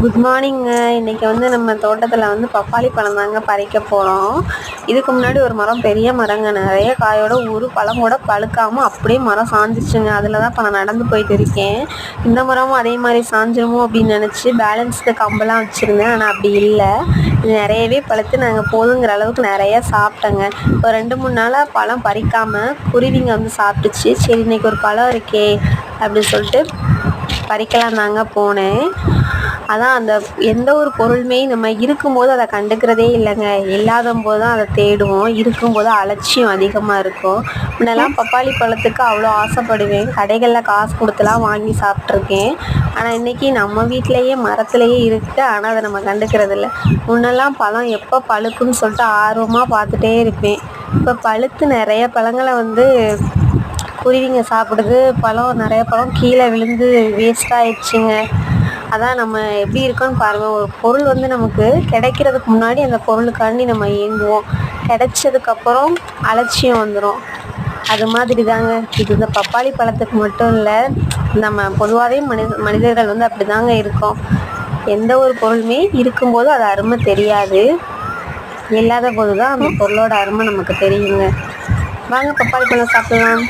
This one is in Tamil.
குட் மார்னிங்க. இன்றைக்கி நம்ம தோட்டத்தில் பப்பாளி பழம் தாங்க பறிக்க போகிறோம். இதுக்கு முன்னாடி ஒரு மரம், பெரிய மரங்க, நிறைய காயோட ஒரு பழம் கூட பழுக்காமல் அப்படியே மரம் சாஞ்சிச்சுங்க. அதில் தான் இப்போ நான் நடந்து போயிட்டு இருக்கேன். இந்த மரமும் அதே மாதிரி சாஞ்சிருமோ அப்படின்னு நினச்சி பேலன்ஸுக்கு கம்பெல்லாம் வச்சுருந்தேன். ஆனால் அப்படி இல்லை, இது நிறையவே பழுத்து நாங்கள் போதுங்கிற அளவுக்கு நிறையா சாப்பிட்டேங்க. ஒரு 2-3 நாளாக பழம் பறிக்காமல் குருவிங்க சாப்பிட்டுச்சு. சரி, இன்றைக்கி ஒரு பழம் இருக்கே அப்படின்னு சொல்லிட்டு பறிக்கலாம் தாங்க போனேன். அதான் அந்த எந்த ஒரு பொருளுமே நம்ம இருக்கும்போது அதை கண்டுக்கிறதே இல்லைங்க. இல்லாத போது தான் அதை தேடுவோம். இருக்கும்போது அலட்சியம் அதிகமாக இருக்கும். முன்னெல்லாம் பப்பாளி பழத்துக்கு அவ்வளோ ஆசைப்படுவேன். கடைகளில் காசு கொடுத்துலாம் வாங்கி சாப்பிட்ருக்கேன். ஆனால் இன்றைக்கி நம்ம வீட்டிலையே மரத்துலேயே இருக்குது. ஆனால் அதை நம்ம கண்டுக்கிறது இல்லை. முன்னெல்லாம் பழம் எப்போ பழுக்குன்னு சொல்லிட்டு ஆர்வமாக பார்த்துட்டே இருப்பேன். இப்போ பழுத்து நிறைய பழங்களை குருவிங்க சாப்பிடுது. நிறைய பழம் கீழே விழுந்து வேஸ்ட்டாகிடுச்சுங்க. அதான் நம்ம எப்படி இருக்கோன்னு பாருங்கள். ஒரு பொருள் நமக்கு கிடைக்கிறதுக்கு முன்னாடி அந்த பொருளுக்காண்டி நம்ம ஏங்குவோம். கிடைச்சதுக்கப்புறம் அலட்சியம் வந்துடும். அது மாதிரி தாங்க இது. இந்த பப்பாளி பழத்துக்கு மட்டும் இல்லை, நம்ம பொதுவாகவே மனிதர்கள் அப்படி தாங்க இருக்கோம். எந்த ஒரு பொருளுமே இருக்கும்போது அது அருமை தெரியாது. இல்லாத போது தான் அந்த பொருளோட அருமை நமக்கு தெரியுங்க. வாங்க பப்பாளி பழம் சாப்பிடலாம்.